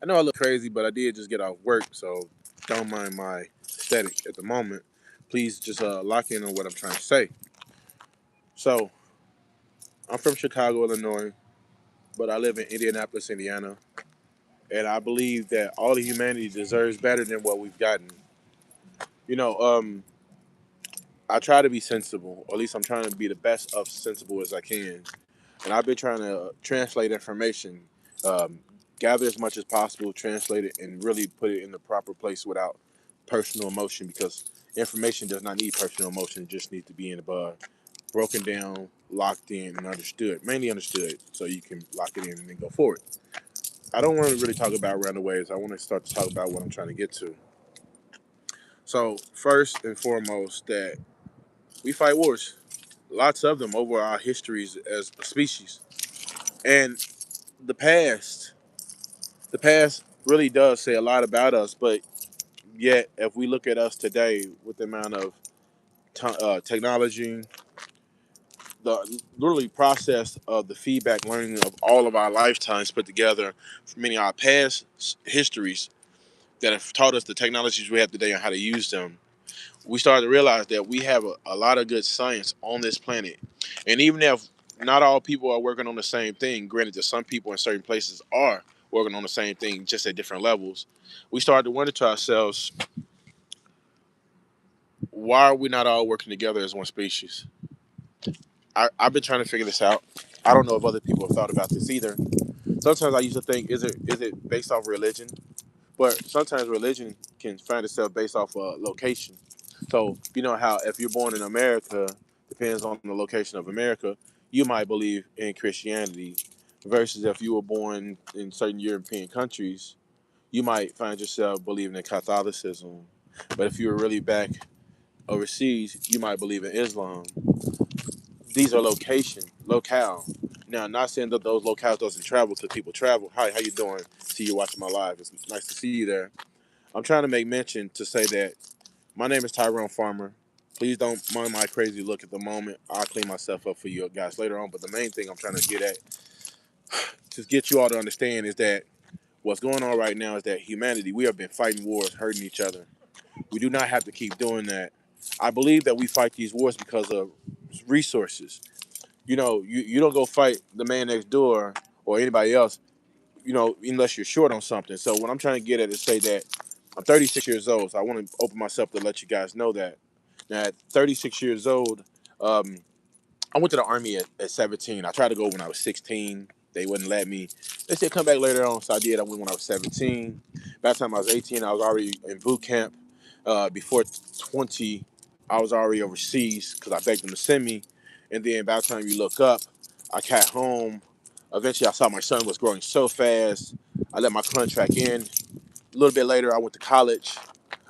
I know I look crazy, but I did just get off work, so don't mind my aesthetic at the moment. Please just lock in on what I'm trying to say. So, I'm from Chicago, Illinois, but I live in Indianapolis, Indiana, and I believe that all of humanity deserves better than what we've gotten. You know, I try to be sensible, or at least I'm trying to be the best of sensible as I can. And I've been trying to translate information, um, gather as much as possible, translate it, and really put it in the proper place without personal emotion. Because information does not need personal emotion; it just needs to be in the bud, broken down, locked in, and understood. Mainly understood, so you can lock it in and then go forward. I don't want to really talk about runaways. I want to start to talk about what I'm trying to get to. So first and foremost, that we fight wars, lots of them over our histories as a species, and the past the past really does say a lot about us, but yet, if we look at us today with the amount of technology, the literally process of the feedback learning of all of our lifetimes put together, meaning our past histories that have taught us the technologies we have today and how to use them, we started to realize that we have a lot of good science on this planet. And even if not all people are working on the same thing, granted that some people in certain places are working on the same thing just at different levels, we started to wonder to ourselves, why are we not all working together as one species? I've been trying to figure this out. I don't know if other people have thought about this either. Sometimes I used to think, is it based off religion? But sometimes religion can find itself based off location. So you know how if you're born in America, depends on the location of America, you might believe in Christianity, versus if you were born in certain European countries, you might find yourself believing in Catholicism. But if you were really back overseas, you might believe in Islam. These are locale. Now, not saying that those locales doesn't travel because people travel. Hi, how you doing? See you watching my live. It's nice to see you there. I'm trying to make mention to say that my name is Tyrone Farmer. Please don't mind my crazy look at the moment. I'll clean myself up for you guys later on. But the main thing I'm trying to get at, to get you all to understand, is that what's going on right now is that humanity, we have been fighting wars, hurting each other. We do not have to keep doing that. I believe that we fight these wars because of resources. You don't go fight the man next door or anybody else, unless you're short on something. So what I'm trying to get at is say that I'm 36 years old. So I want to open myself to let you guys know that. Now, at 36 years old, um, I went to the army at 17. I tried to go when I was 16. They wouldn't let me. They said come back later on, so I did. I went when I was 17. By the time I was 18, I was already in boot camp. Before 20, I was already overseas because I begged them to send me. And then by the time you look up, I got home. Eventually, I saw my son was growing so fast. I let my contract in. A little bit later, I went to college.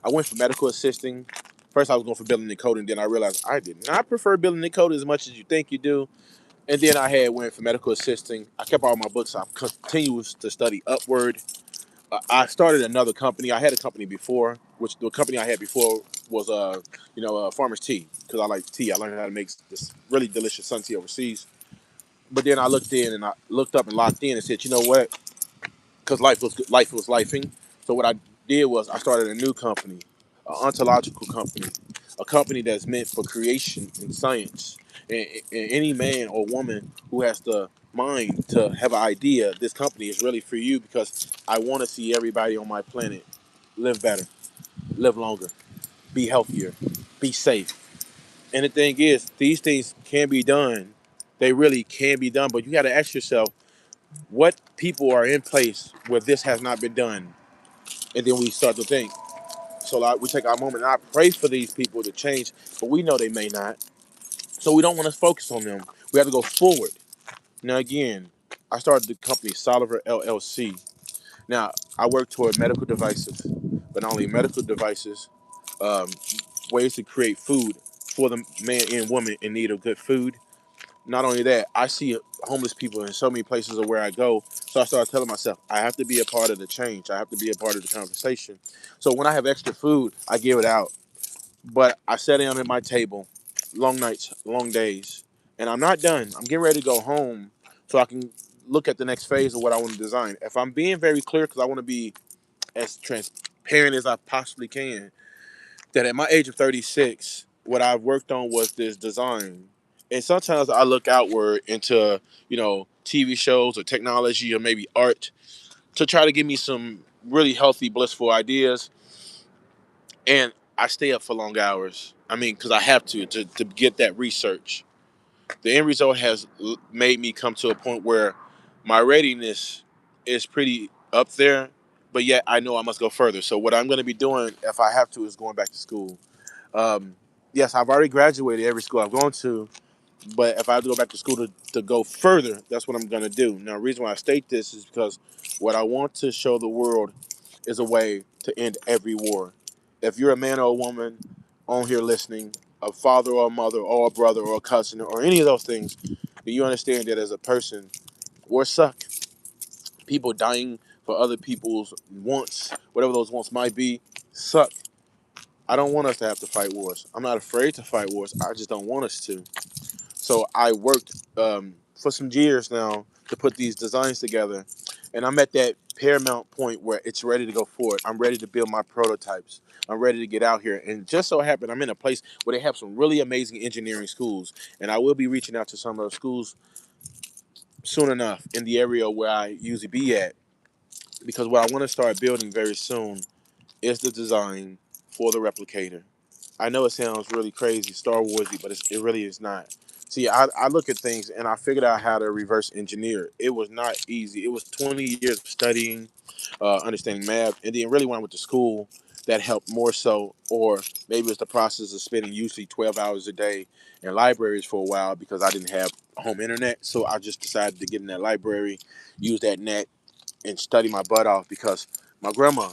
I went for medical assisting. First, I was going for billing and coding. Then I realized I did not prefer billing and coding as much as you think you do. And then I had went for medical assisting. I kept all my books. I continued to study upward. I started another company. I had a company before, which the company I had before was farmer's tea, because I like tea. I learned how to make this really delicious sun tea overseas. But then I looked in and I looked up and locked in and said, you know what? Because life was lifing. So what I did was I started a new company, an ontological company, a company that's meant for creation and science. And any man or woman who has the mind to have an idea, this company is really for you, because I want to see everybody on my planet live better, live longer, be healthier, be safe. And the thing is, these things can be done. They really can be done, but you got to ask yourself, what people are in place where this has not been done? And then we start to think. So like, we take our moment and I pray for these people to change, but we know they may not. So we don't want to focus on them. We have to go forward. Now again, I started the company Soliver LLC. Now I work toward medical devices, but not only medical devices, um, ways to create food for the man and woman in need of good food. Not only that, I see homeless people in so many places of where I go. So I started telling myself, I have to be a part of the change. I have to be a part of the conversation. So when I have extra food, I give it out. But I sat down at my table, long nights, long days, and I'm not done. I'm getting ready to go home so I can look at the next phase of what I want to design. If I'm being very clear, because I want to be as transparent as I possibly can, that at my age of 36, what I've worked on was this design. And sometimes I look outward into, TV shows or technology or maybe art to try to give me some really healthy, blissful ideas. And I stay up for long hours. I mean, because I have to get that research. The end result has made me come to a point where my readiness is pretty up there, but yet I know I must go further. So what I'm going to be doing, if I have to, is going back to school. Um, yes, I've already graduated every school I've gone to, but if I have to go back to school to go further, that's what I'm going to do. Now, the reason why I state this is because what I want to show the world is a way to end every war. If you're a man or a woman on here listening, a father or a mother or a brother or a cousin or any of those things, then you understand that as a person, wars suck. People dying for other people's wants, whatever those wants might be, suck. I don't want us to have to fight wars. I'm not afraid to fight wars. I just don't want us to. So I worked for some years now to put these designs together, and I'm at that paramount point where it's ready to go forward. I'm ready to build my prototypes. I'm ready to get out here, and just so happen I'm in a place where they have some really amazing engineering schools, and I will be reaching out to some of those schools soon enough in the area where I usually be at, because what I want to start building very soon is the design for the replicator. I know it sounds really crazy, Star Warsy, but it really is not. See, I look at things and I figured out how to reverse engineer. It was not easy. It was 20 years of studying, understanding math, and then really when I went to school, that helped more so. Or maybe it's the process of spending usually 12 hours a day in libraries for a while because I didn't have home internet. So I just decided to get in that library, use that net, and study my butt off because my grandma,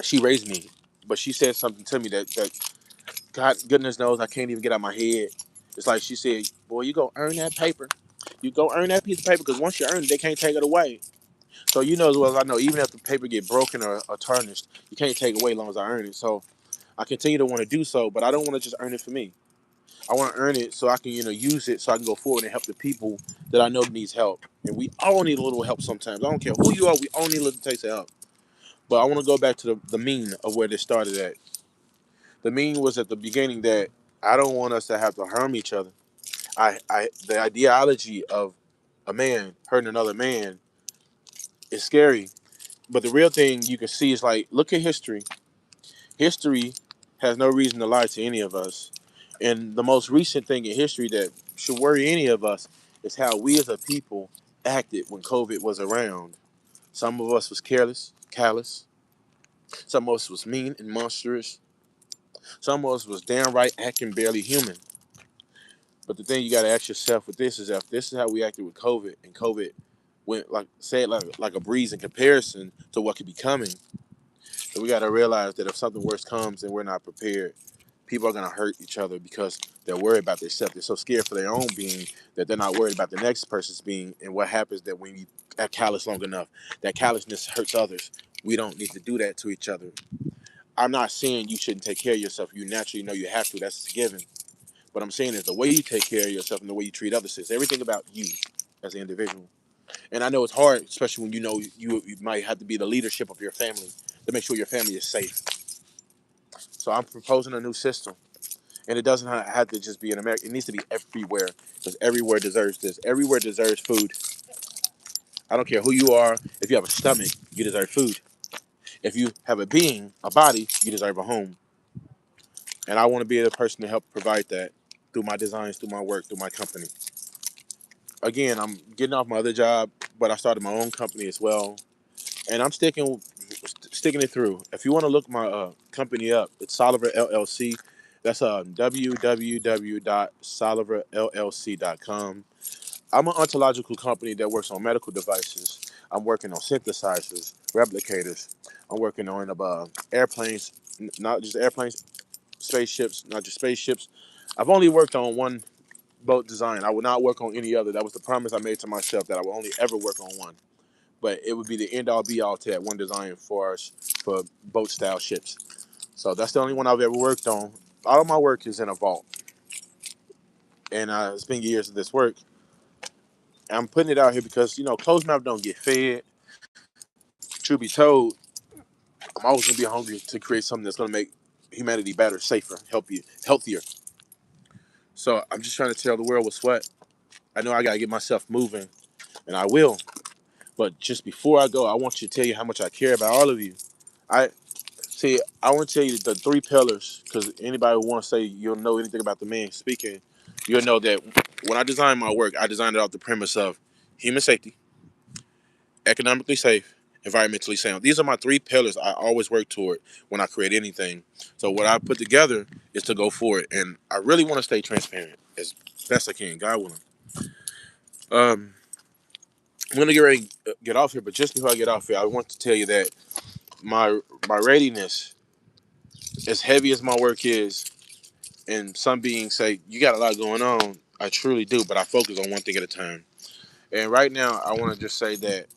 she raised me, but she said something to me that God goodness knows I can't even get out my head. It's like she said, "Boy, you go earn that paper. You go earn that piece of paper because once you earn it, they can't take it away." So you know as well as I know, even if the paper get broken or tarnished, you can't take it away as long as I earn it. So I continue to want to do so, but I don't want to just earn it for me. I want to earn it so I can use it so I can go forward and help the people that I know needs help. And we all need a little help sometimes. I don't care who you are. We all need a little taste of help. But I want to go back to the mean of where this started at. The mean was at the beginning that I don't want us to have to harm each other. The ideology of a man hurting another man is scary. But the real thing you can see is like, look at history. History has no reason to lie to any of us. And the most recent thing in history that should worry any of us is how we as a people acted when COVID was around. Some of us was careless, callous. Some of us was mean and monstrous. Some of us was downright acting barely human. But the thing you got to ask yourself with this is if this is how we acted with COVID, and COVID went like a breeze in comparison to what could be coming, then we got to realize that if something worse comes and we're not prepared, people are gonna hurt each other because they're worried about themselves. They're so scared for their own being that they're not worried about the next person's being. And what happens that when you are callous long enough, that callousness hurts others. We don't need to do that to each other. I'm not saying you shouldn't take care of yourself. You naturally know you have to. That's a given. What I'm saying is the way you take care of yourself and the way you treat others is everything about you as an individual. And I know it's hard, especially when you know you might have to be the leadership of your family to make sure your family is safe. So I'm proposing a new system. And it doesn't have to just be in America. It needs to be everywhere because everywhere deserves this. Everywhere deserves food. I don't care who you are. If you have a stomach, you deserve food. If you have a being, a body, you deserve a home. And I want to be the person to help provide that through my designs, through my work, through my company. Again, I'm getting off my other job, but I started my own company as well, and I'm sticking it through. If you want to look my company up, it's Soliver LLC. That's www.soliverllc.com. I'm an ontological company that works on medical devices. I'm working on synthesizers, replicators. I'm working on airplanes, not just airplanes, spaceships, not just spaceships. I've only worked on one boat design. I will not work on any other. That was the promise I made to myself that I will only ever work on one. But it would be the end all be all to that one design for us for boat style ships. So that's the only one I've ever worked on. All of my work is in a vault, and it's been years of this work. I'm putting it out here because closed mouth don't get fed. Truth be told, I'm always gonna be hungry to create something that's gonna make humanity better, safer, healthier. So I'm just trying to tell the world what's what. I know I gotta get myself moving, and I will. But just before I go, I want you to tell you how much I care about all of you. I see. I want to tell you the three pillars, because anybody who wants to say you'll know anything about the man speaking, you'll know that when I designed my work, I designed it off the premise of human safety, economically safe, environmentally sound. These are my three pillars I always work toward when I create anything. So what I put together is to go for it, and I really want to stay transparent as best I can. God willing. Um, I'm gonna get ready to get off here, but just before I get off here, I want to tell you that my readiness, as heavy as my work is, and some beings say you got a lot going on. I truly do, but I focus on one thing at a time. And right now, I want to just say that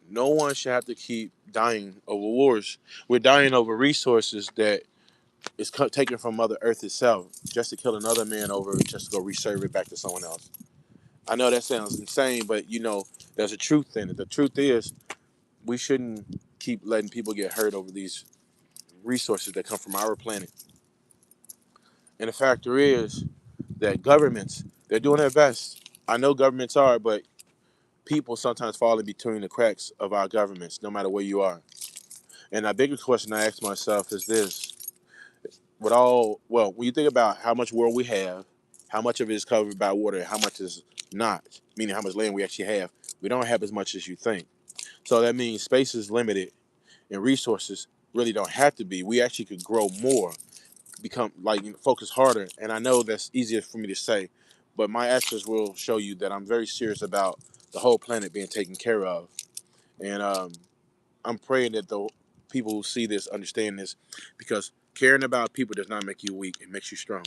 no one should have to keep dying over wars. We're dying over resources that is taken from Mother Earth itself, just to kill another man over, just to go reserve it back to someone else. I know that sounds insane, but there's a truth in it. The truth is, we shouldn't keep letting people get hurt over these resources that come from our planet. And the factor is that governments, they're doing their best. I know governments are, but people sometimes fall in between the cracks of our governments, no matter where you are. And the bigger question I ask myself is this: when you think about how much world we have, how much of it is covered by water, how much is not, meaning how much land we actually have, we don't have as much as you think. So that means space is limited and resources really don't have to be. We actually could grow more, become focus harder. And I know that's easier for me to say, but my actions will show you that I'm very serious about the whole planet being taken care of. And I'm praying that the people who see this understand this, because caring about people does not make you weak, it makes you strong.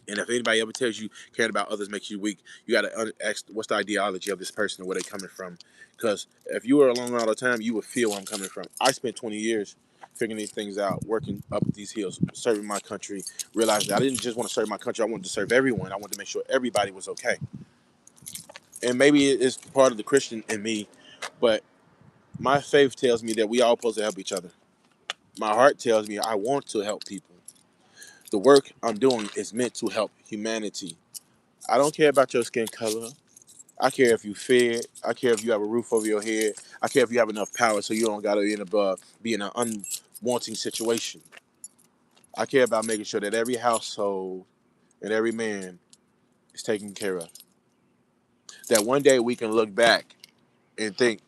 And if anybody ever tells you caring about others makes you weak, you got to ask what's the ideology of this person and where they're coming from. Because if you were alone all the time, you would feel where I'm coming from. I spent 20 years figuring these things out, working up these hills, serving my country, realized that I didn't just want to serve my country, I wanted to serve everyone. I wanted to make sure everybody was okay. And maybe it's part of the Christian in me, but my faith tells me that we all supposed to help each other. My heart tells me I want to help people. The work I'm doing is meant to help humanity. I don't care about your skin color. I care if you fed. I care if you have a roof over your head. I care if you have enough power so you don't got to be in an unwanting situation. I care about making sure that every household and every man is taken care of. That one day we can look back and think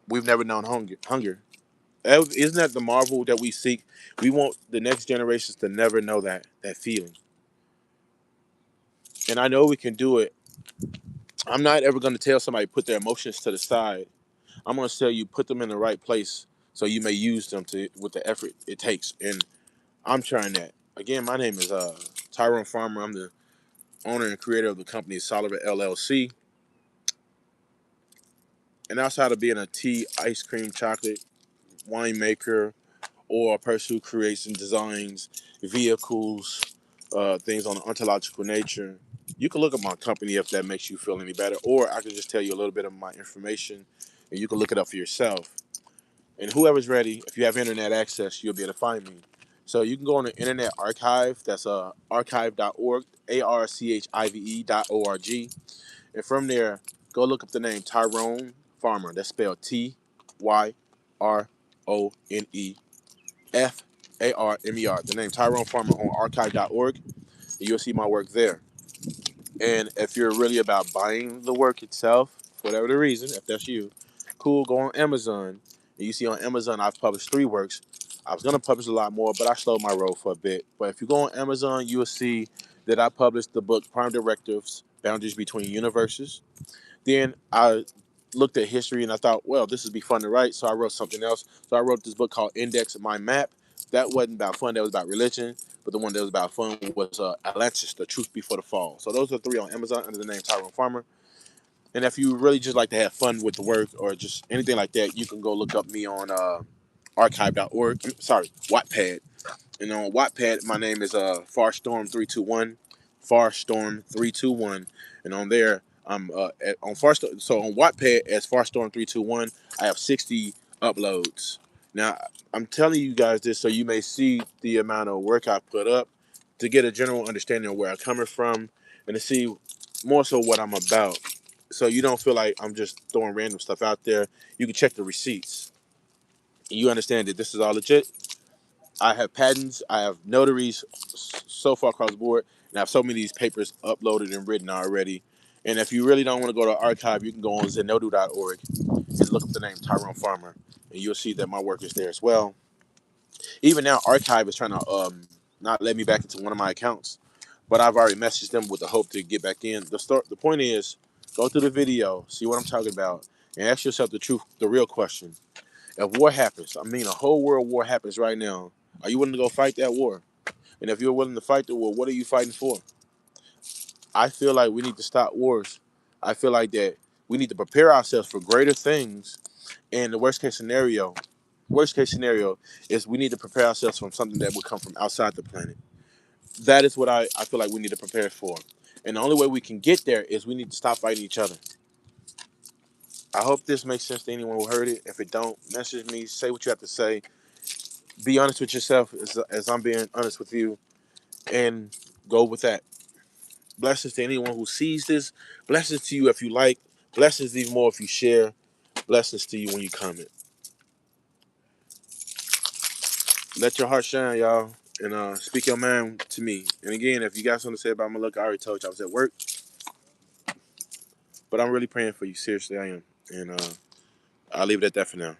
we've never known hunger. Isn't that the marvel that we seek? We want the next generations to never know that feeling. And I know we can do it. I'm not ever going to tell somebody put their emotions to the side. I'm going to tell you put them in the right place so you may use them to with the effort it takes. And I'm trying that. Again, my name is Tyrone Farmer. I'm the owner and creator of the company Soliver LLC. And outside of being a tea, ice cream, chocolate winemaker, or a person who creates and designs vehicles, things on an ontological nature, you can look at my company if that makes you feel any better, or I can just tell you a little bit of my information and you can look it up for yourself. And whoever's ready, if you have internet access, you'll be able to find me. So you can go on the Internet Archive. That's archive.org, archive.org. And from there, go look up the name Tyrone Farmer. That's spelled Tyrone Farmer. The name Tyrone Farmer on archive.org. And you'll see my work there. And if you're really about buying the work itself, for whatever the reason, if that's you, cool, go on Amazon. And you see on Amazon, I've published 3 works. I was going to publish a lot more, but I slowed my roll for a bit. But if you go on Amazon, you will see that I published the book Prime Directives, Boundaries Between Universes. Then I looked at history and I thought, well, this would be fun to write. So I wrote something else. So I wrote this book called Index My Map. That wasn't about fun. That was about religion. But the one that was about fun was Atlantis, The Truth Before the Fall. So those are 3 on Amazon under the name Tyrone Farmer. And if you really just like to have fun with the work or just anything like that, you can go look up me on archive.org. Sorry, Wattpad. And on Wattpad, my name is Farstorm321. Farstorm321. And on there, I'm on Farstorm. So on Wattpad as Farstorm 321, I have 60 uploads. Now I'm telling you guys this so you may see the amount of work I put up to get a general understanding of where I'm coming from and to see more so what I'm about. So you don't feel like I'm just throwing random stuff out there. You can check the receipts. And you understand that this is all legit. I have patents, I have notaries so far across the board, and I have so many of these papers uploaded and written already. And if you really don't want to go to archive, you can go on zenodo.org and look up the name Tyrone Farmer, and you'll see that my work is there as well. Even now, archive is trying to not let me back into one of my accounts, but I've already messaged them with the hope to get back in. The point is, go through the video, see what I'm talking about, and ask yourself the real question. If war happens, I mean a whole world war happens right now, are you willing to go fight that war? And if you're willing to fight the war, what are you fighting for? I feel like we need to stop wars. I feel like that we need to prepare ourselves for greater things. And the worst case scenario is we need to prepare ourselves from something that would come from outside the planet. That is what I feel like we need to prepare for. And the only way we can get there is we need to stop fighting each other. I hope this makes sense to anyone who heard it. If it don't, message me, say what you have to say. Be honest with yourself as I'm being honest with you, and go with that. Blessings to anyone who sees this. Blessings to you if you like. Blessings even more if you share. Blessings to you when you comment. Let your heart shine, y'all. And speak your mind to me. And again, if you got something to say about my look, I already told you I was at work. But I'm really praying for you. Seriously, I am. And I'll leave it at that for now.